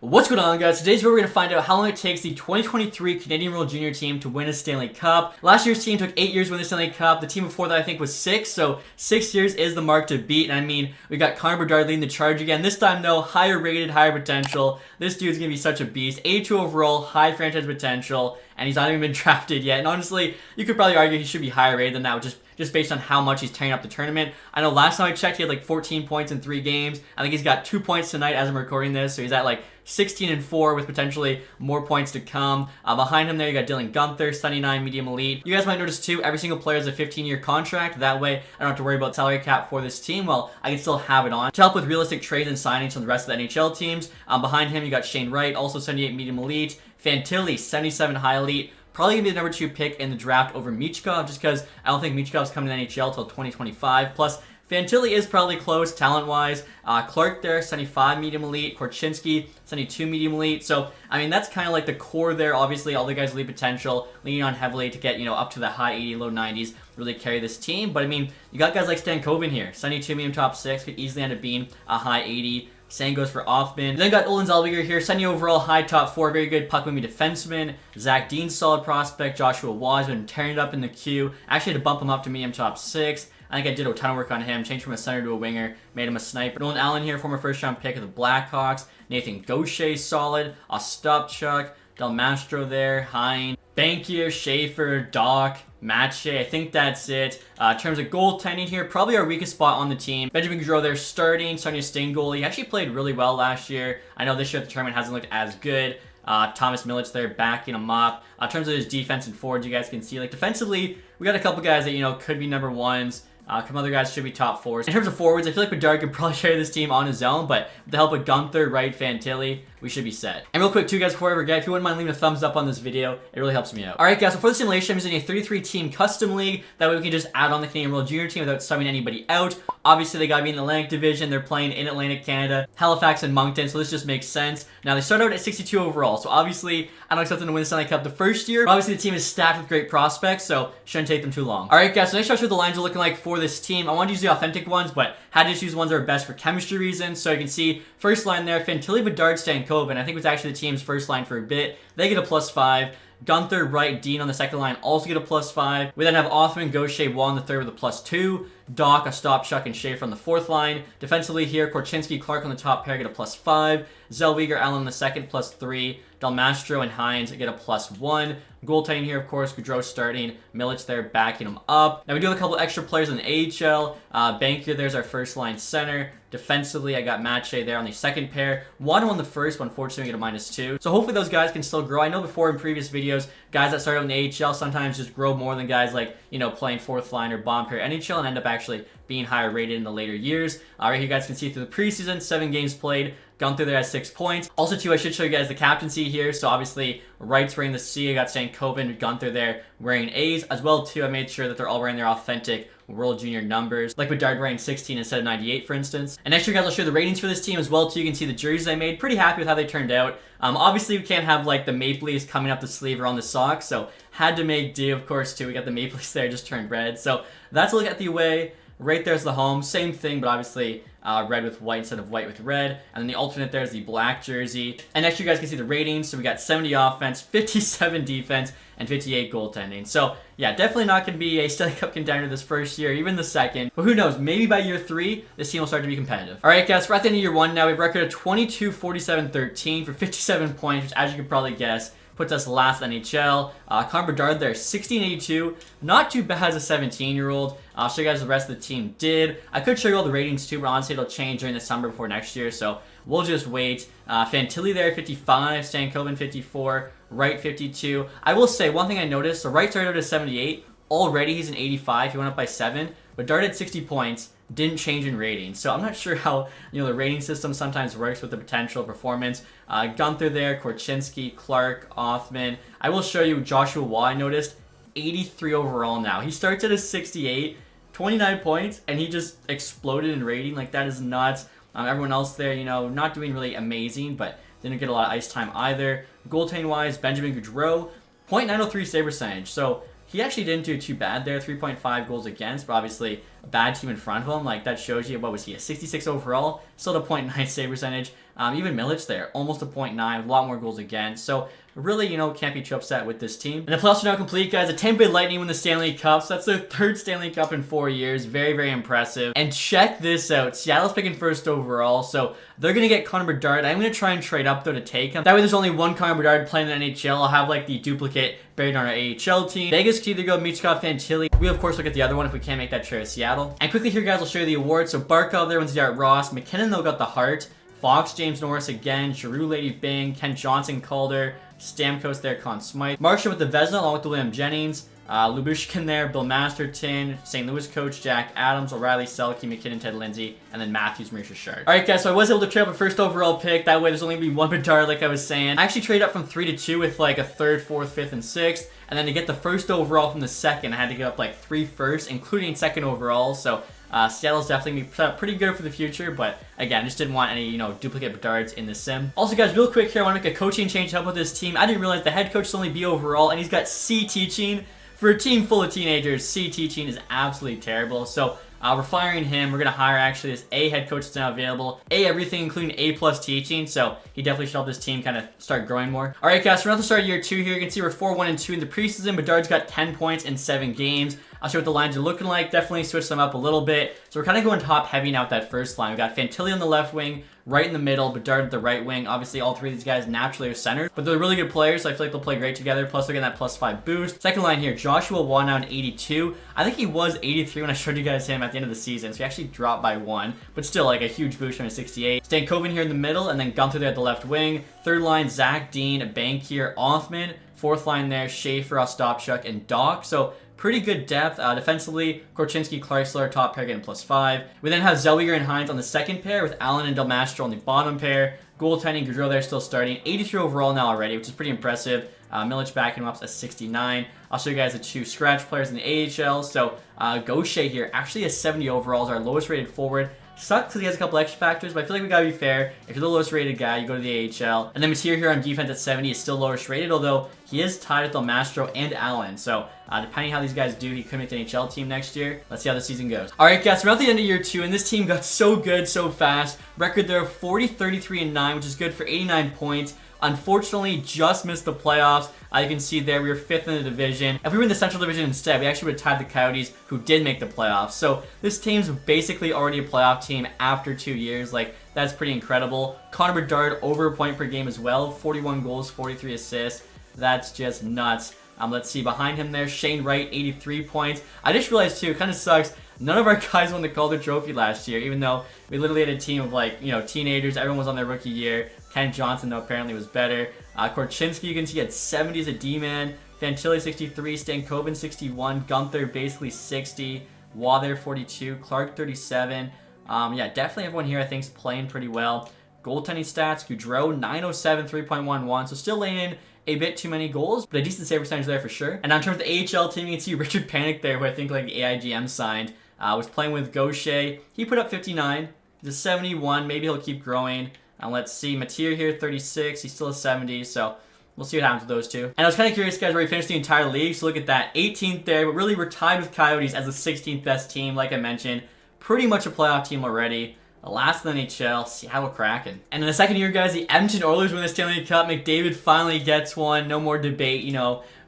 What's going on, guys? Today's video we're going to find out how long it takes the 2023 Canadian World Junior team to win a Stanley Cup. Last year's team took 8 years to win the Stanley Cup. The team before that I think was 6, so 6 years is the mark to beat. And I mean, we got Connor Bedard leading the charge again. This time though, higher rated, higher potential. This dude's going to be such a beast. 82 overall, high franchise potential, and he's not even been drafted yet. And honestly, you could probably argue he should be higher rated than that, just based on how much he's tearing up the tournament. I know last time I checked, he had like 14 points in 3 games. I think he's got 2 points tonight as I'm recording this, so he's at like 16-4 with potentially more points to come. Behind him there, you got Dylan Guenther, 79 medium elite. You guys might notice too, every single player has a 15-year contract. That way, I don't have to worry about salary cap for this team. Well, I can still have it on to help with realistic trades and signings from the rest of the NHL teams. Behind him, you got Shane Wright, also 78 medium elite. Fantilli, 77 high elite. Probably going to be the number 2 pick in the draft over Michkov, just because I don't think Michkov's coming to the NHL until 2025. Plus, Fantilli is probably close talent-wise. Clark there, 75 medium elite. Korchinski, 72 medium elite. So, I mean, that's kind of like the core there. Obviously, all the guys with potential, leaning on heavily to get, up to the high 80, low 90s, really carry this team. But, I mean, you got guys like Stankoven here. 72 medium top 6, could easily end up being a high 80. Same goes for Offman. Then got Olin Zellweger here, 70 overall, high top 4, very good puck-moving defenseman. Zach Dean, solid prospect. Joshua Waz been tearing it up in the queue. Actually had to bump him up to medium top 6. I think I did a ton of work on him, changed from a center to a winger, made him a sniper. Nolan Allen here, former first-round pick of the Blackhawks. Nathan Gaucher, solid. Ostapchuk, Del Mastro there, Hein. Bankier, Schaefer, Doc, Matche. I think that's it. In terms of goaltending here, probably our weakest spot on the team. Benjamin Gaudreau there starting. Sonia Sting goalie. He actually played really well last year. I know this year the tournament hasn't looked as good. Thomas Milic there backing him up. In terms of his defense and forwards, you guys can see, like, defensively, we got a couple guys that, could be number 1s. A couple other guys should be top 4s. In terms of forwards, I feel like Bedard could probably carry this team on his own, but with the help of Guenther, Wright, Fantilli, we should be set. And real quick too, guys, before I forget, if you wouldn't mind leaving a thumbs up on this video, it really helps me out. Alright guys, so for the simulation, I'm using a 33 team custom league. That way we can just add on the Canadian World Junior team without subbing anybody out. Obviously, they gotta be in the Atlantic Division. They're playing in Atlantic Canada, Halifax and Moncton, so this just makes sense. Now, they start out at 62 overall, so obviously, I don't expect them to win the Stanley Cup the first year. But obviously, the team is stacked with great prospects, so shouldn't take them too long. Alright guys, so next, I'll show you what the lines are looking like for this team. I wanted to use the authentic ones, but had to choose ones that are best for chemistry reasons. So you can see, first line there, Fantilli, Bedard, Stankoven. I think it was actually the team's first line for a bit. They get a +5. Guenther, Wright, Dean on the second line also get a +5. We then have Offman, Gaucher, Wall on the third with a +2. Doc, Ostapchuk, and Schaefer on the fourth line. Defensively here, Korchinski, Clark on the top pair get a +5. Zellweger, Allen on the second, +3. Del Mastro and Hines get a +1. Goaltending here, of course, Gaudreau starting. Milic there backing him up. Now we do have a couple extra players in the AHL. Bankier, there's our first line center. Defensively, I got Matche there on the second pair. Wano on the first, but unfortunately we get a -2. So hopefully those guys can still grow. I know before in previous videos, guys that started in the AHL sometimes just grow more than guys like, playing fourth line or bomb pair NHL and end up actually being higher rated in the later years. Right here you guys can see through the preseason, 7 games played. Guenther there has 6 points. Also, too, I should show you guys the captaincy here. So, obviously, Wright's wearing the C. I got Stankoven, Guenther there wearing A's. As well, too, I made sure that they're all wearing their authentic World Junior numbers. Like Bedard wearing 16 instead of 98, for instance. And next year, guys, I'll show you the ratings for this team as well, too. You can see the jerseys I made. Pretty happy with how they turned out. Obviously, we can't have, like, the Maple Leafs coming up the sleeve or on the socks. So, had to make do, of course, too. We got the Maple Leafs there, just turned red. So, that's a look at the away. Right there's the home. Same thing, but obviously red with white instead of white with red. And then the alternate there is the black jersey. And next you guys can see the ratings. So we got 70 offense, 57 defense, and 58 goaltending. So yeah, definitely not going to be a Stanley Cup contender this first year, even the second. But who knows, maybe by year 3, this team will start to be competitive. Alright guys, we're at the end of year 1 now. We have a record of 22, 47, 13 for 57 points, which as you can probably guess, puts us last in NHL. Connor Bedard there, 1682. Not too bad as a 17-year-old. I'll show you guys the rest of the team did. I could show you all the ratings too, but honestly it'll change during the summer before next year, so we'll just wait. Fantilli there, 55. Stankoven, 54. Wright, 52. I will say, one thing I noticed, so Wright started out at 78. Already he's an 85. He went up by 7. Bedard had 60 points. Didn't change in rating. So I'm not sure how, the rating system sometimes works with the potential performance. Guenther there, Korchinski, Clark, Offman. I will show you Joshua Wall, I noticed, 83 overall now. He starts at a 68, 29 points, and he just exploded in rating. Like, that is nuts. Everyone else there, not doing really amazing, but didn't get a lot of ice time either. Goaltending-wise, Benjamin Gaudreau, .903 save percentage. So he actually didn't do too bad there, 3.5 goals against, but obviously bad team in front of him. Like, that shows you, what was he, a 66 overall? Still a .9 save percentage. Even Milic there, almost a .9, a lot more goals against. So really, can't be too upset with this team. And the playoffs are now complete, guys. The Tampa Bay Lightning win the Stanley Cup. So that's their 3rd Stanley Cup in 4 years. Very, very impressive. And check this out. Seattle's picking 1st overall. So they're going to get Connor Bedard. I'm going to try and trade up, though, to take him. That way there's only one Connor Bedard playing in the NHL. I'll have, like, the duplicate buried on our AHL team. Vegas could either go Michkov, Fantilli. We, of course, look at the other one if we can't make that trade with Seattle. And quickly here, guys, I'll show you the awards. So Barkov there wins the Art Ross. McKinnon, though, got the Hart. Fox, James Norris again. Giroux, Lady Bing. Ken Johnson, Calder. Stamkos there, Conn Smythe. Marshall with the Vezina along with William Jennings. Lubushkin there, Bill Masterton, St. Louis coach Jack Adams, O'Reilly, Selke, McKinnon, Ted Lindsay, and then Matthews, Maurice Richard. Alright guys, so I was able to trade up a 1st overall pick. That way there's only going to be one Bedard like I was saying. I actually traded up from 3 to 2 with like a 3rd, 4th, 5th, and 6th. And then to get the 1st overall from the 2nd, I had to give up like 3 firsts, including 2nd overall. So Seattle's definitely pretty good for the future, but again, I just didn't want any, duplicate Bedards in the sim. Also, guys, real quick here, I want to make a coaching change to help with this team. I didn't realize the head coach is only B overall, and he's got C teaching. For a team full of teenagers, C teaching is absolutely terrible. So we're firing him. We're going to hire actually this A head coach that's now available. A everything, including A+ teaching. So he definitely should help this team kind of start growing more. All right, guys, so we're at the start of year 2 here. You can see we're 4-1-2 in the preseason. Bedard's got 10 points in 7 games. I'll show you what the lines are looking like. Definitely switch them up a little bit. So we're kind of going top heavy now with that first line. We got Fantilli on the left wing, right in the middle, Bedard at the right wing. Obviously, all 3 of these guys naturally are centers, but they're really good players, so I feel like they'll play great together. Plus, they're getting that +5 boost. Second line here, Joshua Waugh now an 82. I think he was 83 when I showed you guys him at the end of the season, so he actually dropped by 1, but still like a huge boost from a 68. Stankoven here in the middle, and then Gunther there at the left wing. Third line, Zach Dean, Bankier, Othman. Fourth line there, Schaefer, Ostapchuk, and Doc. So pretty good depth. Defensively, Korchinski, Clarksler, top pair getting +5. We then have Zellweger and Hines on the second pair with Allen and Del Mastro on the bottom pair. Goaltending, Gaudreau there still starting. 83 overall now already, which is pretty impressive. Milic backing him up at 69. I'll show you guys the 2 scratch players in the AHL. So Gaucher here, actually a 70 overall, is our lowest rated forward. Sucks because he has a couple extra factors, but I feel like we gotta be fair. If you're the lowest rated guy, you go to the AHL. And then Mateer here on defense at 70 is still lowest rated, although he is tied with Del Mastro and Allen. So depending how these guys do, he could make the NHL team next year. Let's see how the season goes. Alright guys, we're at the end of year 2, and this team got so good so fast. Record there 40, 33, and 9, which is good for 89 points. Unfortunately, just missed the playoffs. You can see there, we were 5th in the division. If we were in the Central Division instead, we actually would have tied the Coyotes, who did make the playoffs. So this team's basically already a playoff team after 2 years. Like, that's pretty incredible. Connor Bedard over a point per game as well. 41 goals, 43 assists. That's just nuts. Let's see, behind him there, Shane Wright, 83 points. I just realized, too, it kind of sucks. None of our guys won the Calder Trophy last year, even though we literally had a team of, like, teenagers. Everyone was on their rookie year. Ken Johnson, though, apparently was better. Korchinski, you can see, had 70 as a D-man. Fantilli, 63. Stankoven, 61. Gunther, basically 60. Waugh there, 42. Clark, 37. Yeah, definitely everyone here, I think, is playing pretty well. Goaltending stats, Gaudreau, 907, 3.11. So still laying in a bit too many goals, but a decent save percentage there for sure. And now in terms of the AHL team, you can see Richard Panik there, who I think like the AIGM signed. Was playing with Gaucher. He put up 59. He's a 71. Maybe he'll keep growing. Let's see, Mateer here, 36. He's still a 70, so we'll see what happens with those two. And I was kind of curious, guys, where we finished the entire league. So look at that, 18th there, but really we're tied with Coyotes as the 16th best team, like I mentioned. Pretty much a playoff team already. Last in the NHL, Seattle Kraken. And in the second year, guys, the Edmonton Oilers win the Stanley Cup. McDavid finally gets one. No more debate,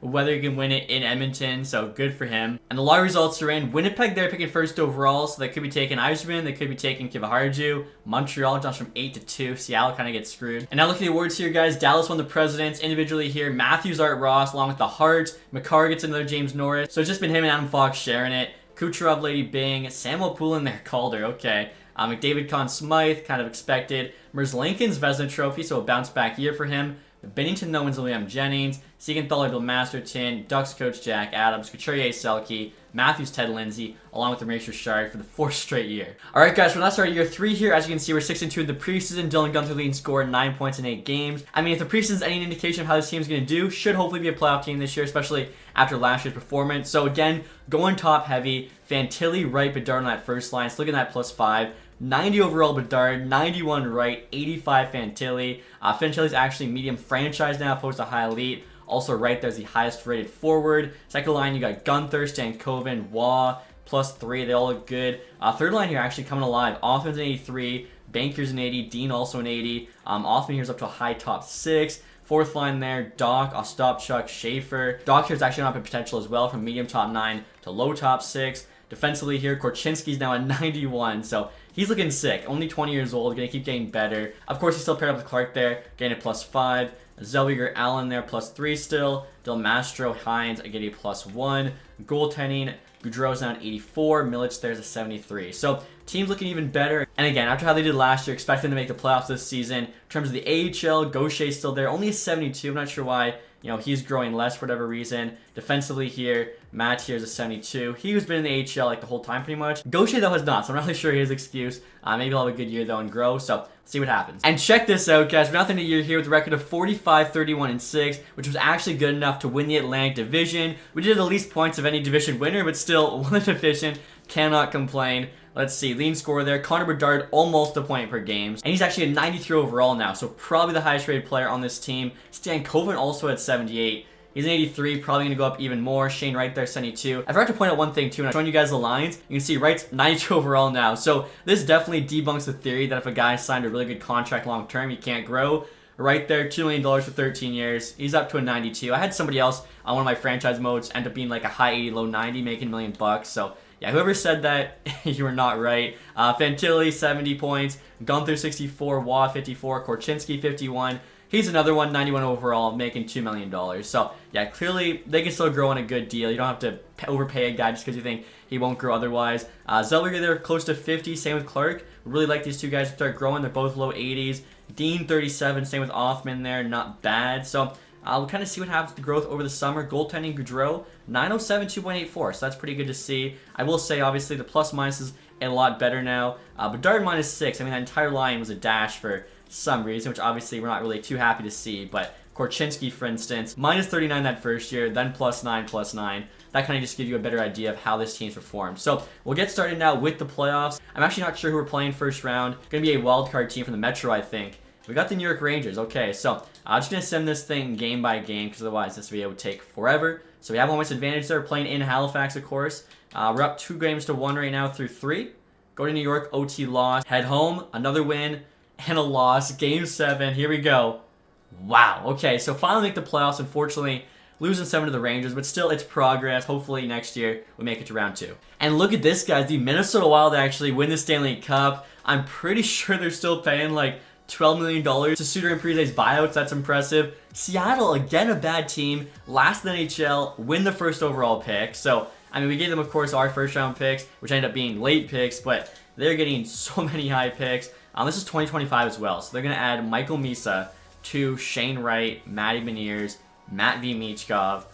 whether he can win it in Edmonton, so good for him. And the lottery results are in. Winnipeg, they're picking 1st overall, so they could be taking Yzerman, they could be taking Kiviharju. Montreal jumps from 8 to 2. Seattle kind of gets screwed. And now look at the awards here, guys. Dallas won the Presidents individually here. Matthews, Art Ross, along with the Hart. McCarr gets another James Norris. So it's just been him and Adam Fox sharing it. Kucherov, Lady Bing. Samuel Poulin there, Calder, okay. McDavid, Conn Smythe, kind of expected. Merzlikins, Vezina Trophy, so a bounce back year for him. Bennington, no one's William Jennings. Siegenthaler, Bill Masterton. Ducks coach Jack Adams. Couturier, Selke. Matthews, Ted Lindsay, along with the Maurice Richard for the 4th straight year. Alright guys, that's our year 3 here. As you can see, we're 6-2 in the preseason. Dylan Gunther leading scored 9 points in 8 games. I mean, if the preseason's any indication of how this team's going to do, should hopefully be a playoff team this year, especially after last year's performance. So again, going top heavy. Fantilli, Wright, Bedard on that first line. Still getting that +5. 90 overall Bedard, 91 Wright, 85 Fantilli. Fantilli's actually medium franchise now, opposed to high elite. Also right there's the highest rated forward. Second line, you got Gunther, Stankoven, Waugh, +3. They all look good. Third line here actually coming alive. Offense an 83. Banker's an 80. Dean also an 80. Offman here's up to a high top 6. Fourth line there, Doc, Ostapchuk, Schaefer. Doc here's actually on a potential as well from medium top 9 to low top 6. Defensively here, Korchinski's now at 91, so he's looking sick. Only 20 years old, gonna keep getting better. Of course, he's still paired up with Clark there, getting a +5. Zellweger, Allen there, +3 still. Del Mastro, Hines, getting a +1. Goaltending, Goudreau's now at 84. Milic there's a 73. So team's looking even better. And again, after how they did last year, expect them to make the playoffs this season. In terms of the AHL, Gaucher's still there, only a 72. I'm not sure why. He's growing less for whatever reason. Defensively here, Matt here's a 72. He's been in the AHL like the whole time pretty much. Gaucher though has not, so I'm not really sure his excuse. Maybe he'll have a good year though and grow, so see what happens. And check this out, guys. We're nothing a year here with a record of 45, 31, and 6, which was actually good enough to win the Atlantic Division. We did the least points of any division winner, but still won the division. Cannot complain. Let's see, leading scorer there, Connor Bedard, almost a point per game. And he's actually a 93 overall now, so probably the highest rated player on this team. Stan Coven also at 78. He's an 83, probably going to go up even more. Shane Wright there, 72. I forgot to point out one thing too, when I'm showing you guys the lines, you can see Wright's 92 overall now. So this definitely debunks the theory that if a guy signed a really good contract long term, he can't grow. Right there, $2 million for 13 years. He's up to a 92. I had somebody else on one of my franchise modes end up being like a high 80, low 90, making $1 million. So yeah, whoever said that, you were not right. Fantilli, 70 points. Gunther, 64. Waugh, 54. Korchinski, 51. He's another one, 91 overall, making $2 million. So yeah, clearly they can still grow on a good deal. You don't have to overpay a guy just because you think he won't grow otherwise. Zellweger there, close to 50. Same with Clark. Really like these two guys to start growing. They're both low 80s. Dean, 37. Same with Othman there. Not bad. So we'll kind of see what happens to growth over the summer. Goaltending, Goudreau, 907, 2.84. So that's pretty good to see. I will say, obviously, the plus minus is a lot better now. Bedard -6. I mean, that entire line was a dash for some reason, which obviously we're not really too happy to see. But Korchinski, for instance, -39 that first year, then +9, +9. That kind of just gives you a better idea of how this team's performed. So we'll get started now with the playoffs. I'm actually not sure who we're playing first round. Going to be a wildcard team from the Metro, I think. We got the New York Rangers. Okay, so I'm just going to send this thing game by game because otherwise this video would take forever. So we have almost advantage there. We're playing in Halifax, of course. We're up 2-1 right now through 3. Go to New York, OT loss. Head home, another win, and a loss. Game 7, here we go. Wow, okay, so finally make the playoffs. Unfortunately, losing 7 to the Rangers, but still, it's progress. Hopefully next year we make it to round 2. And look at this, guys. The Minnesota Wild actually win the Stanley Cup. I'm pretty sure they're still paying like $12 million to Suter and Parise's buyouts. That's impressive. Seattle, again, a bad team. Last in the NHL, win the first overall pick. So, I mean, we gave them, of course, our first round picks, which ended up being late picks, but they're getting so many high picks. This is 2025 as well. So they're going to add Michael Misa to Shane Wright, Matty Beniers, Matt V. Michkov.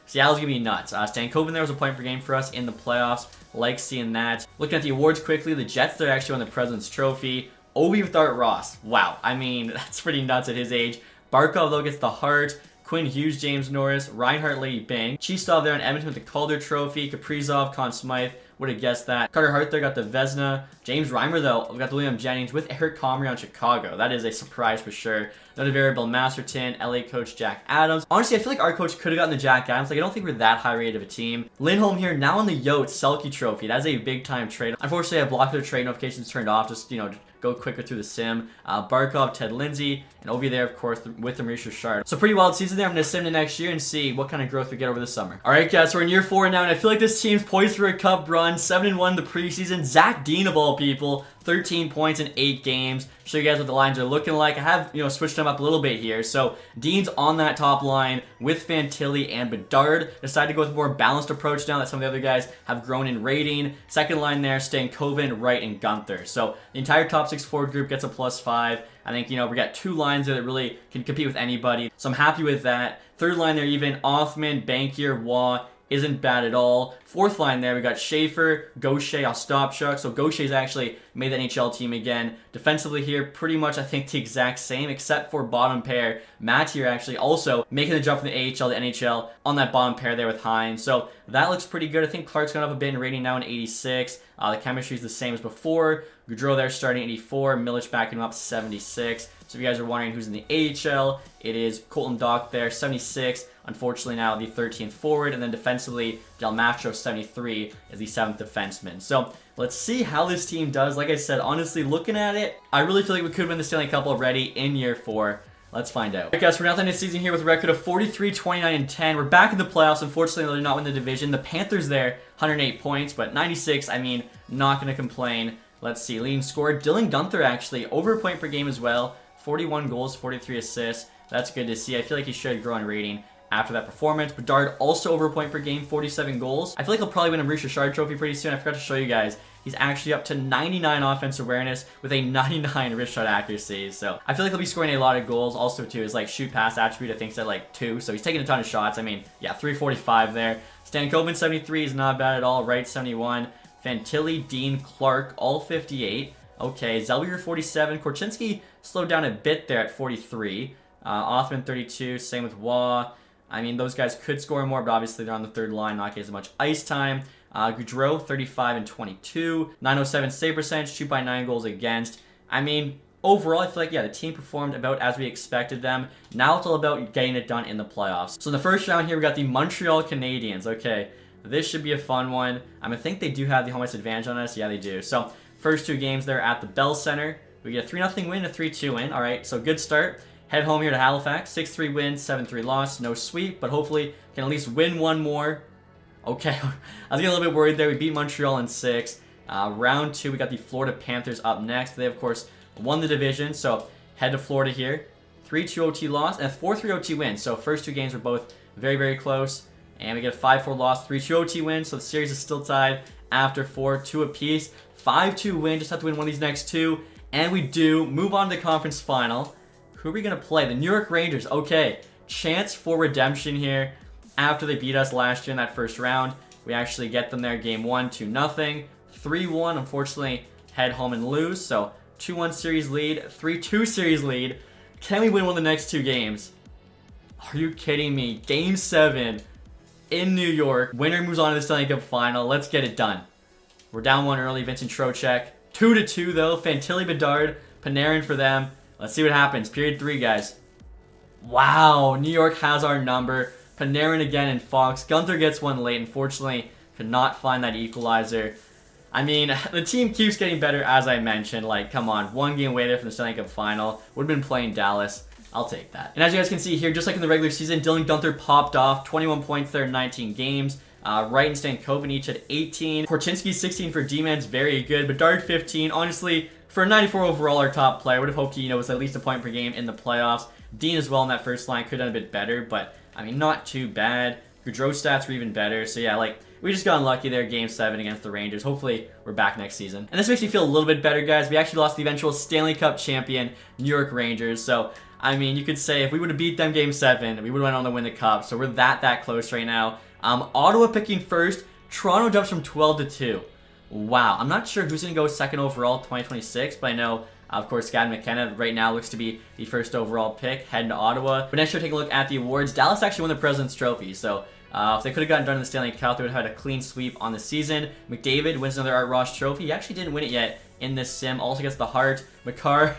Seattle's going to be nuts. Stankoven there was a point per game for us in the playoffs. Like seeing that. Looking at the awards quickly, the Jets, they're actually won the President's Trophy. Obi with Art Ross. Wow. I mean, that's pretty nuts at his age. Barkov, though, gets the Hart. Quinn Hughes, James Norris. Reinhardt, Lady Bing. Cheestov there in Edmonton with the Calder Trophy. Kaprizov, Conn Smythe. Would have guessed that. Carter Hart there got the Vezina. James Reimer, though, we got the William Jennings with Eric Comrie on Chicago. That is a surprise for sure. Another variable Masterton, LA coach Jack Adams. Honestly, I feel like our coach could have gotten the Jack Adams. Like, I don't think we're that high rated of a team. Lindholm here, now on the Yotes Selke Trophy. That's a big time trade. Unfortunately, I have blocked the trade notifications turned off. Just, go quicker through the sim. Barkov, Ted Lindsay, and Ovi there, of course, with the Maurice Richard. So pretty wild season there. I'm going to sim to next year and see what kind of growth we get over the summer. All right, guys, so we're in year 4 now, and I feel like this team's poised for a cup run. 7-1 the preseason. Zach Dean, of all people, 13 points in 8 games. Show you guys what the lines are looking like. I have, switched them up a little bit here. So Dean's on that top line with Fantilli and Bedard. Decided to go with a more balanced approach now that some of the other guys have grown in rating. Second line there, Stankoven, Wright, and Gunther. So the entire top 6 forward group gets a +5. I think, we got 2 lines there that really can compete with anybody. So I'm happy with that. Third line there, even Othman, Bankier, Waugh, isn't bad at all. Fourth line there, we got Schaefer, Gaucher, Ostapchuk. So Gaucher's actually made the NHL team again. Defensively here, pretty much I think the exact same, except for bottom pair. Matt here actually also making the jump from the AHL to NHL on that bottom pair there with Hines. So that looks pretty good. I think Clark's gone up a bit in rating now in 86. The chemistry is the same as before. Goudreau there starting 84. Milic backing him up 76. So if you guys are wondering who's in the AHL, it is Colton Dock there, 76. Unfortunately now the 13th forward. And then defensively, Del Mastro, 73, is the 7th defenseman. So let's see how this team does. Like I said, honestly, looking at it, I really feel like we could win the Stanley Cup already in year 4. Let's find out. Alright guys, we're now ending the season here with a record of 43, 29, and 10. We're back in the playoffs. Unfortunately, they're not win the division. The Panthers there, 108 points, but 96, I mean, not going to complain. Let's see, leading scorer, Dylan Guenther actually, over a point per game as well. 41 goals, 43 assists. That's good to see. I feel like he should grow in rating after that performance. Bedard also over a point per game, 47 goals. I feel like he'll probably win a Maurice Richard trophy pretty soon. I forgot to show you guys. He's actually up to 99 offensive awareness with a 99 wrist shot accuracy. So I feel like he'll be scoring a lot of goals. Also, too, his like shoot pass attribute I think is at like 2. So he's taking a ton of shots. I mean, yeah, 345 there. Stankoven 73 is not bad at all. Wright 71. Fantilli, Dean, Clark, all 58. Okay, Zellweger 47. Korchinski slowed down a bit there at 43. Othman 32. Same with Waugh. I mean, those guys could score more, but obviously they're on the third line, not getting as much ice time. Goudreau, 35 and 22. 907 save percentage, 2.9 goals against. I mean, overall, I feel like, yeah, the team performed about as we expected them. Now it's all about getting it done in the playoffs. So in the first round here, we got the Montreal Canadiens. Okay, this should be a fun one. I think they do have the home ice advantage on us. Yeah, they do. So first 2 games there at the Bell Center. We get a 3-0 win, a 3-2 win. All right, so good start. Head home here to Halifax. 6-3 win, 7-3 loss. No sweep, but hopefully can at least win one more. Okay, I was getting a little bit worried there. We beat Montreal in 6. Round 2, we got the Florida Panthers up next. They, of course, won the division, so head to Florida here. 3-2 OT loss and a 4-3 OT win. So first 2 games were both very, very close. And we get a 5-4 loss, 3-2 OT win. So the series is still tied after 4, 2 apiece. 5-2 win, just have to win one of these next 2. And we do move on to the conference final. Who are we going to play? The New York Rangers. Okay, chance for redemption here. After they beat us last year in that first round, we actually get them there game 1, 2-0. 3-1, unfortunately, head home and lose. So 2-1 series lead, 3-2 series lead. Can we win one of the next 2 games? Are you kidding me? Game 7 in New York. Winner moves on to the Stanley Cup final. Let's get it done. We're down 1 early. Vincent Trocheck. 2-2 though. Fantilli, Bedard, Panarin for them. Let's see what happens. Period 3, guys. Wow, New York has our number. Panarin again and Fox. Guenther gets one late. Unfortunately, could not find that equalizer. I mean, the team keeps getting better, as I mentioned. Like, come on. 1 game away there from the Stanley Cup final. Would have been playing Dallas. I'll take that. And as you guys can see here, just like in the regular season, Dylan Guenther popped off. 21 points there in 19 games. Wright and Stankoven each at 18. Korchinski 16 for D-Man's very good. Bedard 15. Honestly, for a 94 overall, our top player, would have hoped he, was at least a point per game in the playoffs. Dean as well in that first line. Could have done a bit better, but, I mean, not too bad. Goudreau stats were even better. So, yeah, like, we just got unlucky there, Game 7 against the Rangers. Hopefully, we're back next season. And this makes me feel a little bit better, guys. We actually lost the eventual Stanley Cup champion, New York Rangers. So, I mean, you could say if we would have beat them Game 7, we would have went on to win the Cup. So, we're that close right now. Ottawa picking first. Toronto jumps from 12 to 2. Wow. I'm not sure who's going to go second overall 2026, but I know, of course, Scott McKenna right now looks to be the first overall pick, heading to Ottawa. But next year, take a look at the awards. Dallas actually won the President's Trophy, so if they could have gotten done in the Stanley Cup, they would have had a clean sweep on the season. McDavid wins another Art Ross Trophy. He actually didn't win it yet in this sim. Also gets the Hart. Makar,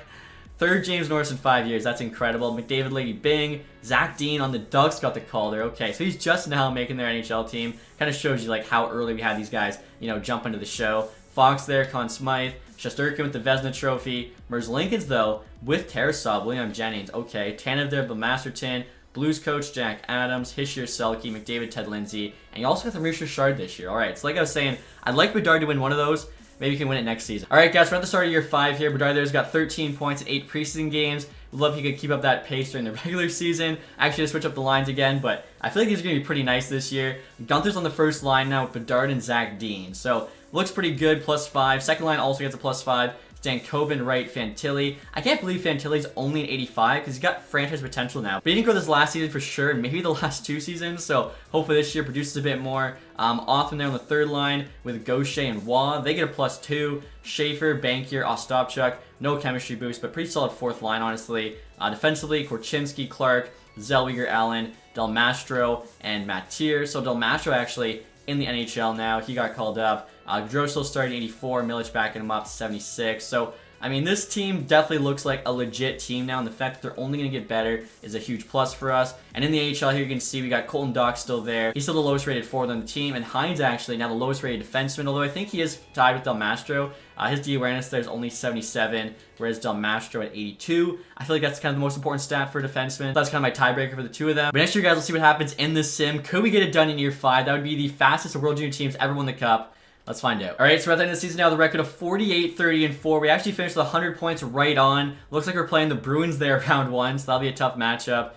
3rd James Norris in 5 years. That's incredible. McDavid, Lady Bing. Zach Dean on the Ducks got the Calder. Okay, so he's just now making their NHL team. Kind of shows you like how early we had these guys, jump into the show. Fox there, Conn Smythe. Shesterkin with the Vezina Trophy. Merzlikins, though, with Tarasov, William Jennings. Okay, Tanev there, but Masterton. Blues coach Jack Adams, Hischier Selke, McDavid, Ted Lindsay, and you also got the Maurice Richard this year. Alright, so like I was saying, I'd like Bedard to win one of those. Maybe you can win it next season. Alright guys, we're at the start of year 5 here. Bedard there's got 13 points in 8 preseason games. Would love if he could keep up that pace during the regular season. Actually, switch up the lines again, but I feel like these are going to be pretty nice this year. Gunther's on the first line now with Bedard and Zach Dean. So, looks pretty good, +5. Second line also gets a +5. Stankoven, Wright, Fantilli. I can't believe Fantilli's only an 85 because he's got franchise potential now. But he didn't grow this last season for sure, and maybe the last 2 seasons, so hopefully this year produces a bit more. Othman there on the third line with Gaucher and Waugh. They get a +2. Schaefer, Bankier, Ostapchuk. No chemistry boost, but pretty solid fourth line, honestly. Defensively, Korchinski, Clark, Zellweger, Allen, Del Mastro, and Mattier. So Del Mastro actually in the NHL now. He got called up. Goudreau still started 84. Milic backing him up 76. So I mean, this team definitely looks like a legit team now, and the fact that they're only going to get better is a huge plus for us. And in the AHL here, you can see we got Colton Dach still there. He's still the lowest rated forward on the team, and Hines actually now the lowest rated defenseman, although I think he is tied with Del Mastro. His D awareness there is only 77, whereas Del Mastro at 82. I feel like that's kind of the most important stat for a defenseman. That's kind of my tiebreaker for the two of them. But next year, guys, we'll see what happens in this sim. Could we get it done in year 5? That would be the fastest World Junior teams ever won the Cup. Let's find out. All right, so at the end of the season now, the record of 48, 30, and 4. We actually finished with 100 points right on. Looks like we're playing the Bruins there round 1, so that'll be a tough matchup.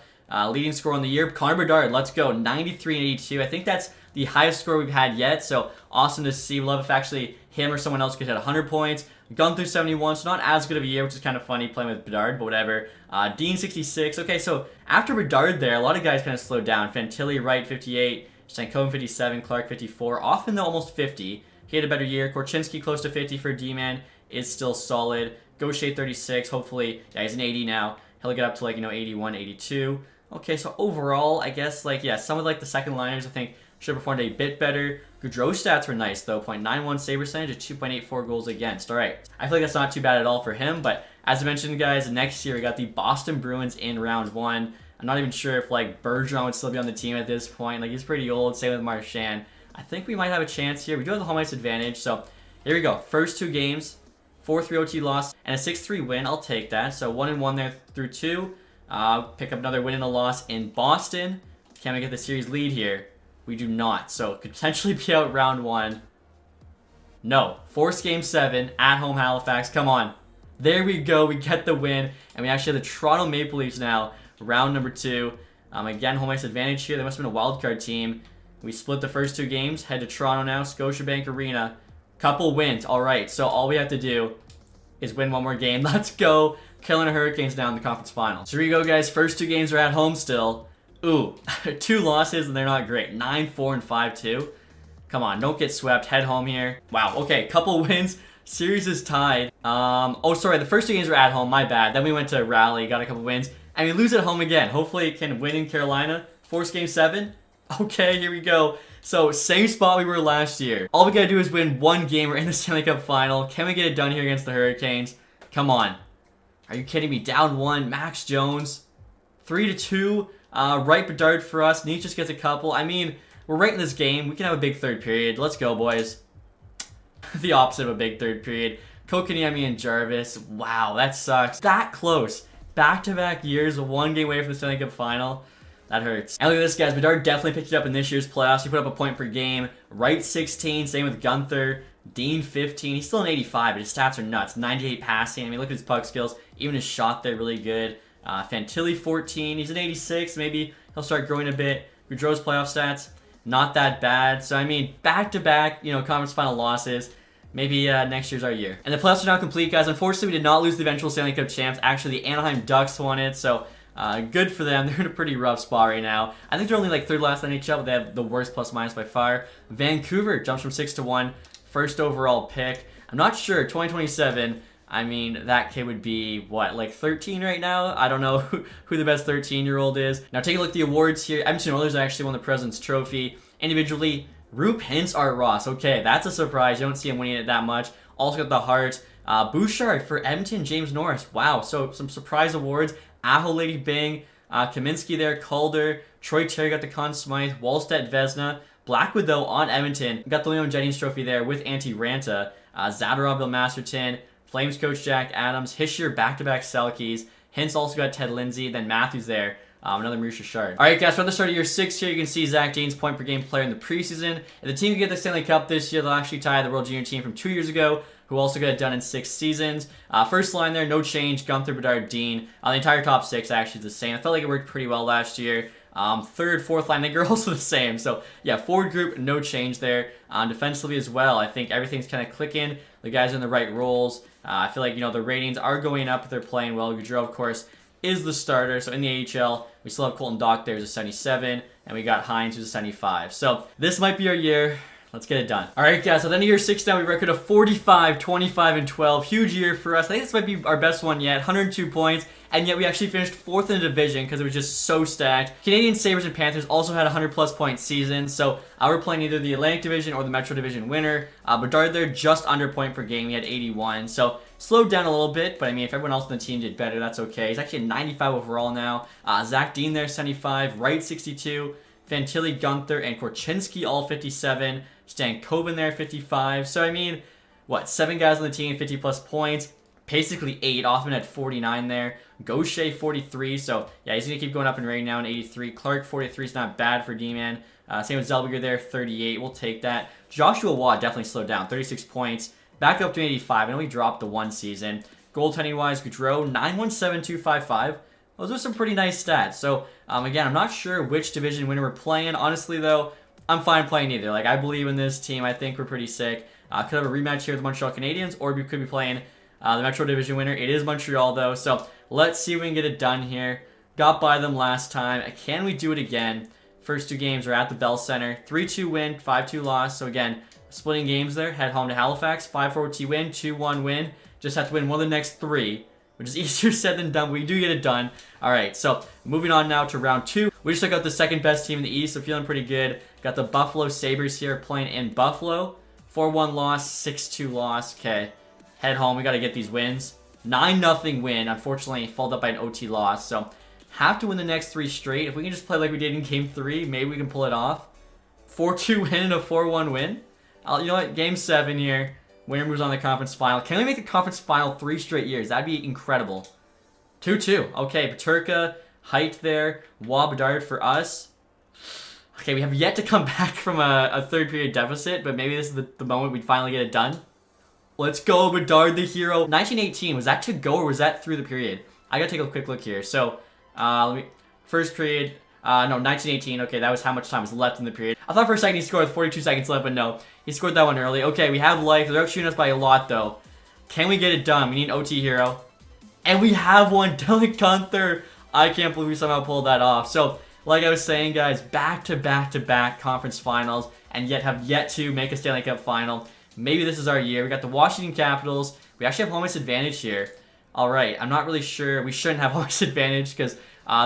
Leading scorer on the year, Connor Bedard. Let's go, 93 and 82. I think that's the highest score we've had yet, so awesome to see. We'd love if actually him or someone else could hit 100 points. Gunther 71, so not as good of a year, which is kind of funny playing with Bedard, but whatever. Dean 66. Okay, so after Bedard there, a lot of guys kind of slowed down. Fantilli, Wright 58, Stankoven 57, Clark 54. Often though almost 50. He had a better year. Korchinski close to 50 for D-man is still solid. Gaucher 36. Hopefully, yeah, he's an 80 now. He'll get up to 81, 82. Okay, so overall, I guess some of the second liners I think should have performed a bit better. Gaudreau's stats were nice though. .91 save percentage, 2.84 goals against. All right, I feel like that's not too bad at all for him. But as I mentioned, guys, next year we got the Boston Bruins in round 1. I'm not even sure if Bergeron would still be on the team at this point. He's pretty old. Same with Marchand. I think we might have a chance here. We do have the home ice advantage, so here we go. First 2 games, 4-3 OT loss, and a 6-3 win. I'll take that. So 1-1 there through 2. Pick up another win and a loss in Boston. Can we get the series lead here? We do not, so could potentially be out round 1. No. Force game 7 at home Halifax. Come on. There we go. We get the win, and we actually have the Toronto Maple Leafs now, round number 2. Again, home ice advantage here. They must have been a wild card team. We split the first 2 games, head to Toronto now, Scotiabank Arena. Couple wins. All right, so all we have to do is win one more game. Let's go. Carolina Hurricanes now in the conference final. So here you go, guys. First 2 games are at home still. Ooh, 2 losses, and they're not great. 9-4 and 5-2. Come on, don't get swept. Head home here. Wow, okay, couple wins. Series is tied. Oh, sorry, the first 2 games were at home. My bad. Then we went to Raleigh, got a couple wins, and we lose at home again. Hopefully it can win in Carolina. Force game 7. Okay, here we go. So, same spot we were last year. All we gotta do is win 1 game. We're in the Stanley Cup final. Can we get it done here against the Hurricanes? Come on. Are you kidding me? Down 1. Max Jones. 3-2. Right Bedard for us. Neat just gets a couple. I mean, we're right in this game. We can have a big third period. Let's go, boys. The opposite of a big third period. Kotkaniemi and Jarvis. Wow, that sucks. That close. Back-to-back years, 1 game away from the Stanley Cup final. That hurts. And look at this, guys. Bedard definitely picked it up in this year's playoffs. He put up a point per game. Wright 16. Same with Gunther. Dean 15. He's still an 85, but his stats are nuts. 98 passing. I mean, look at his puck skills. Even his shot there, really good. Fantilli 14. He's an 86. Maybe he'll start growing a bit. Gaudreau's playoff stats, not that bad. So, I mean, back-to-back, conference final losses. Maybe next year's our year. And the playoffs are now complete, guys. Unfortunately, we did not lose the eventual Stanley Cup champs. Actually, the Anaheim Ducks won it, so good for them. They're in a pretty rough spot right now. I think they're only third last in NHL, but they have the worst plus-minus by far. Vancouver jumps from 6-1. First overall pick. I'm not sure. 2027. I mean, that kid would be, what, 13 right now? I don't know who the best 13-year-old is. Now, take a look at the awards here. Edmonton Oilers actually won the President's Trophy. Individually, Roop Hintz, Art Ross. Okay, that's a surprise. You don't see him winning it that much. Also got the Hart. Bouchard for Edmonton, James Norris. Wow, so some surprise awards. Aho Lady Bing. Kaminsky there, Calder. Troy Terry got the Conn Smythe. Wallstedt Vesna. Blackwood, though, on Edmonton. Got the Leon Jennings Trophy there with Antti Ranta. Zadorov, Bill Masterton. Flames coach Jack Adams. Hischier back-to-back Selkies. Hintz also got Ted Lindsay. Then Matthews there. Another Maurice Richard. All right, guys, for the start of year 6 here, you can see Zach Dean's point per game player in the preseason. If the team can get the Stanley Cup this year, they'll actually tie the World Junior team from 2 years ago, who also got it done in 6 seasons. First line there, no change. Gunther, Bedard, Dean. The entire top 6 actually is the same. I felt like it worked pretty well last year. Third, fourth line, I think they're also the same. So, yeah, forward group, no change there. Defensively as well, I think everything's kind of clicking. The guys are in the right roles. I feel like, the ratings are going up if they're playing well. Gaudreau, of course, is the starter. So in the AHL, we still have Colton Dach there who's a 77, and we got Hines who's a 75. So this might be our year. Let's get it done. All right, guys, so then year 6 now, we record of 45, 25, and 12. Huge year for us. I think this might be our best one yet. 102 points. and yet we actually finished 4th in the division because it was just so stacked. Canadian Sabres and Panthers also had a 100+ point season, so we're playing either the Atlantic Division or the Metro Division winner. Bedard there just under point per game. He had 81, so slowed down a little bit, but I mean, if everyone else on the team did better, that's okay. He's actually at 95 overall now. Zach Dean there, 75, Wright 62, Fantilli, Gunther, and Korchinski all 57. Stan Coven there, 55. So I mean, what, 7 guys on the team, 50+ points. Basically 8. Offman at 49 there. Gaucher 43. So yeah, he's gonna keep going up in rating now in 83. Clark 43 is not bad for D-man. Same with Zellweger there, 38. We'll take that. Joshua Watt definitely slowed down, 36 points. Back up to 85. I know he dropped the one season. Goaltending wise, Gaudreau 917,255. Those are some pretty nice stats. So again, I'm not sure which division winner we're playing. Honestly though, I'm fine playing either. Like, I believe in this team. I think we're pretty sick. Could have a rematch here with the Montreal Canadiens, or we could be playing the Metro Division winner. It is Montreal though, so let's see if we can get it done here. Got by them last time. Can we do it again? First 2 games are at the Bell Center. 3-2 win, 5-2 loss. So again, splitting games there. Head home to Halifax. 5-4 OT win, 2-1 win. Just have to win one of the next 3, which is easier said than done, but we do get it done. Alright, so moving on now to round 2. We just took out the 2nd best team in the East, so feeling pretty good. Got the Buffalo Sabres here playing in Buffalo. 4-1 loss, 6-2 loss. Okay, head home. We got to get these wins. 9-0 win. Unfortunately, followed up by an OT loss. So, have to win the next 3 straight. If we can just play like we did in Game 3, maybe we can pull it off. 4-2 win and a 4-1 win. You know what? Game 7 here. Winner moves on to the conference final. Can we make the conference final 3 straight years? That'd be incredible. 2-2. Okay, Paterka, Height there. Bedard for us. Okay, we have yet to come back from a 3rd period deficit, but maybe this is the moment we'd finally get it done. Let's go, Bedard the hero. 1918, was that to go or was that through the period? I gotta take a quick look here. So, first period, no, 1918. Okay, that was how much time was left in the period. I thought for a second he scored with 42 seconds left, but no. He scored that one early. Okay, we have life. They're outshooting us by a lot, though. Can we get it done? We need an OT hero. And we have one, Dylan Gunther. I can't believe we somehow pulled that off. So, like I was saying, guys, back-to-back-to-back conference finals, and yet have yet to make a Stanley Cup final. Maybe this is our year. We got the Washington Capitals. We actually have home ice advantage here. All right, I'm not really sure. We shouldn't have home ice advantage because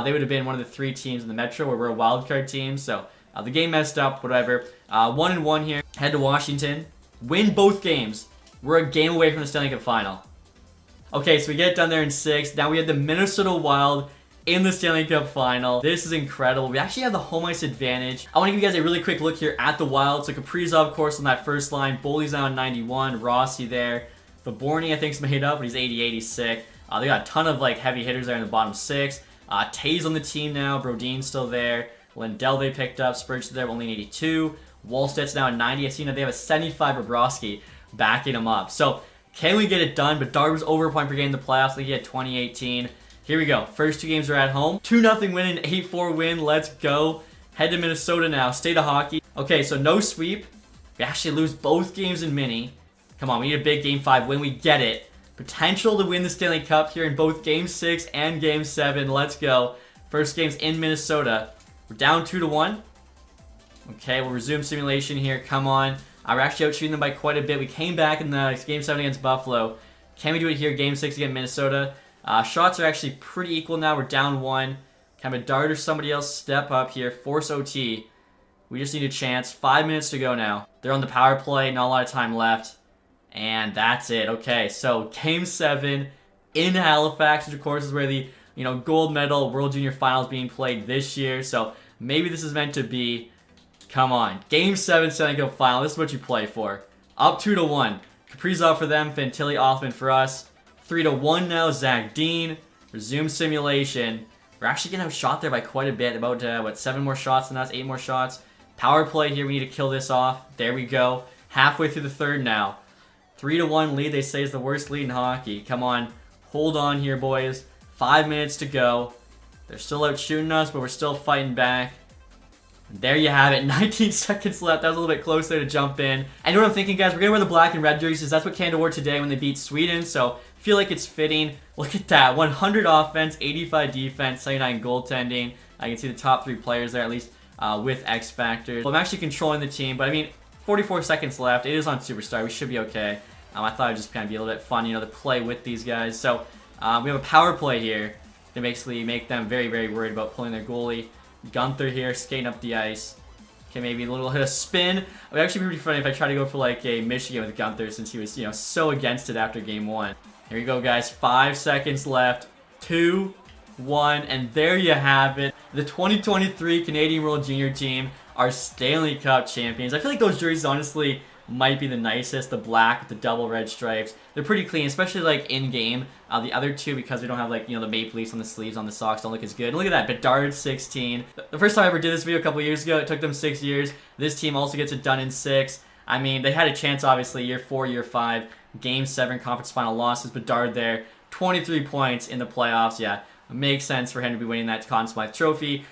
they would have been one of the 3 teams in the Metro where we're a wild card team. So the game messed up, whatever. 1-1 here. Head to Washington. Win both games. We're a game away from the Stanley Cup final. Okay, so we get it done there in 6. Now we have the Minnesota Wild in the Stanley Cup final. This is incredible. We actually have the home ice advantage. I want to give you guys a really quick look here at the Wild. So Kaprizov, of course, on that first line. Boley's now on 91. Rossi there. Vaborny, I think, is made up, but he's 88. He's sick. They got a ton of like heavy hitters there in the bottom 6. Tays on the team now. Brodin's still there. Lindell they picked up. Spurgeon there, only an 82. Wallstedt's now at 90. I've seen that they have a 75 Bobrovsky backing him up. So can we get it done? But Bedard was over a point per game in the playoffs. I think he had 2018. Here we go. First 2 games are at home. 2-0 win and 8-4 win. Let's go. Head to Minnesota now. State of hockey. Okay, so no sweep. We actually lose both games in mini. Come on, we need a big Game 5 win. We get it. Potential to win the Stanley Cup here in both Game 6 and Game 7. Let's go. First game's in Minnesota. We're down 2-1. Okay, we'll resume simulation here. Come on. We're actually outshooting them by quite a bit. We came back in the Game 7 against Buffalo. Can we do it here? Game 6 against Minnesota. Shots are actually pretty equal now. We're down 1. Can Bedard or somebody else step up here? Force OT. We just need a chance. 5 minutes to go now. They're on the power play. Not a lot of time left. And that's it. Okay, so Game 7 in Halifax, which of course is where the gold medal World Junior Finals being played this year. So maybe this is meant to be. Come on. Game 7 Stanley Cup Final. This is what you play for. Up 2-1. Kaprizov for them. Fantilli, Offman for us. 3-1 now. Zach Dean. Resume simulation. We're actually getting outshot there by quite a bit. About, 7 more shots than us. 8 more shots. Power play here. We need to kill this off. There we go. Halfway through the 3rd now. 3-1 lead. They say is the worst lead in hockey. Come on. Hold on here, boys. 5 minutes to go. They're still out shooting us, but we're still fighting back. There you have it. 19 seconds left. That was a little bit close there to jump in. And you know what I'm thinking, guys? We're going to wear the black and red jerseys. That's what Canada wore today when they beat Sweden. So I feel like it's fitting. Look at that. 100 offense, 85 defense, 79 goaltending. I can see the top 3 players there, at least with X Factors. Well, I'm actually controlling the team, but I mean, 44 seconds left. It is on Superstar. We should be okay. I thought it would just kind of be a little bit fun, to play with these guys. So we have a power play here. to basically make them very, very worried about pulling their goalie. Gunther here skating up the ice. Okay, maybe a little hit of spin. It would actually be pretty funny if I try to go for like a Michigan with Gunther since he was, you know, so against it after game 1. Here we go, guys. 5 seconds left. 2, 1, and there you have it. The 2023 Canadian World Junior team are Stanley Cup champions. I feel like those jerseys honestly might be the nicest. The black with the double red stripes. They're pretty clean, especially like in game. The other two, because they don't have like, you know, the Maple Leafs on the sleeves on the socks, don't look as good. And look at that, Bedard 16. The first time I ever did this video a couple years ago, it took them 6 years. This team also gets it done in 6. I mean, they had a chance obviously year 4, year 5, game 7 conference final losses. Bedard there, 23 points in the playoffs. Yeah, it makes sense for him to be winning that Conn Smythe Trophy.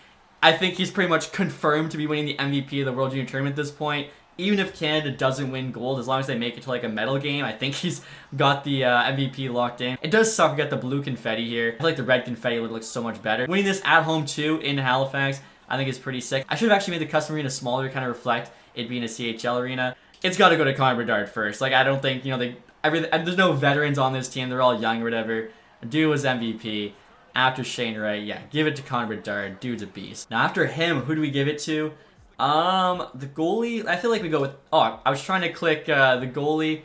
I think he's pretty much confirmed to be winning the MVP of the World Junior Tournament at this point. Even if Canada doesn't win gold, as long as they make it to like a medal game, I think he's got the MVP locked in. It does suck we got the blue confetti here. I feel like the red confetti would look so much better. Winning this at home too in Halifax, I think is pretty sick. I should have actually made the custom arena smaller to kind of reflect it being a CHL arena. It's got to go to Connor Bedard first. Like, I don't think, you know, there's no veterans on this team. They're all young or whatever. Dude was MVP. After Shane Wright, yeah, give it to Connor Bedard. Dude's a beast. Now after him, who do we give it to? The goalie, I feel like we go with, oh, I was trying to click the goalie.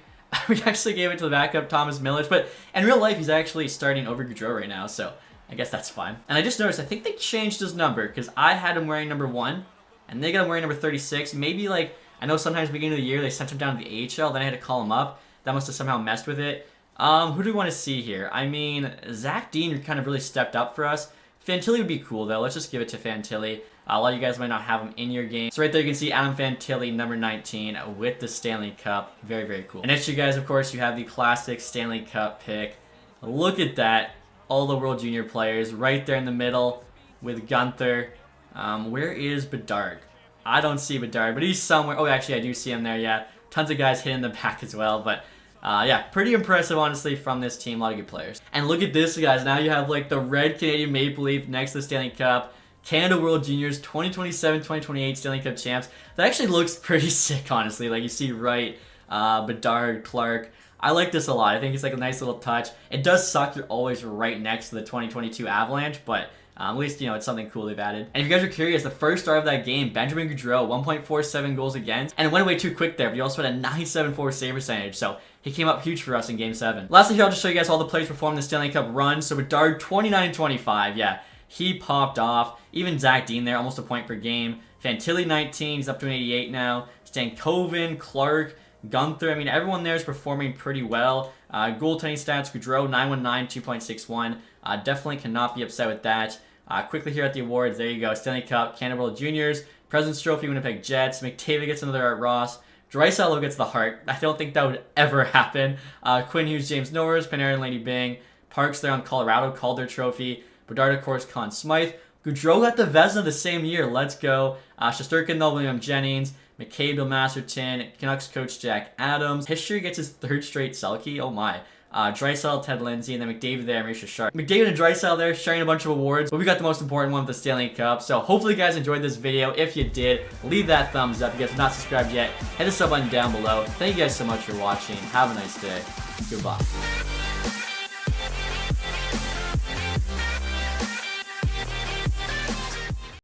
We actually gave it to the backup, Thomas Milic, but in real life, he's actually starting over Gaudreau right now, so I guess that's fine. And I just noticed, I think they changed his number, because I had him wearing number 1, and they got him wearing number 36. Maybe, like, I know sometimes at the beginning of the year, they sent him down to the AHL, then I had to call him up. That must have somehow messed with it. Who do we want to see here? I mean, Zach Dean kind of really stepped up for us. Fantilli would be cool, though. Let's just give it to Fantilli. A lot of you guys might not have him in your game. So right there you can see Adam Fantilli, number 19, with the Stanley Cup. Very, very cool. And next to you guys, of course, you have the classic Stanley Cup pick. Look at that. All the World Junior players right there in the middle with Gunther. Where is Bedard? I don't see Bedard, but he's somewhere. Oh, actually, I do see him there, yeah. Tons of guys hitting the back as well, but yeah, pretty impressive, honestly, from this team. A lot of good players. And look at this, guys. Now you have, like, the red Canadian Maple Leaf next to the Stanley Cup. Canada World Juniors 2027-2028 Stanley Cup champs. That actually looks pretty sick, honestly. Like, you see Wright, Bedard, Clark. I like this a lot. I think it's like a nice little touch. It does suck you're always right next to the 2022 Avalanche, but at least, you know, it's something cool they've added. And if you guys are curious, the first star of that game, Benjamin Gaudreau, 1.47 goals against, and it went away too quick there, but he also had a 97.4 save percentage, so he came up huge for us in Game 7. Lastly here, I'll just show you guys all the players performing the Stanley Cup run. So Bedard, 29-25, yeah, he popped off. Even Zach Dean there, almost a point per game. Fantilli, 19, he's up to an 88 now. Stankoven, Clark, Gunther, I mean, everyone there is performing pretty well. Goaltending stats, Gaudreau, 919, 2.61. Definitely cannot be upset with that. Quickly here at the awards, there you go. Stanley Cup, Canada World Juniors, President's Trophy, Winnipeg Jets. McDavid gets another Art Ross. Draisaitl gets the Hart. I don't think that would ever happen. Quinn Hughes, James Norris, Panarin, Lady Bing. Parks there on Colorado, Calder Trophy. Bedard, of course, Conn Smythe. Gaudreau got the Vezina the same year. Let's go. Shesterkin, though, William Jennings. McCabe, Bill Masterton. Canucks coach Jack Adams. History gets his 3rd straight Selke. Oh my. Draisaitl, Ted Lindsay, and then McDavid there, Maurice Sharp. McDavid and Draisaitl there sharing a bunch of awards, but we got the most important one with the Stanley Cup. So hopefully you guys enjoyed this video. If you did, leave that thumbs up. If you guys have not subscribed yet, hit the sub button down below. Thank you guys so much for watching. Have a nice day. Goodbye.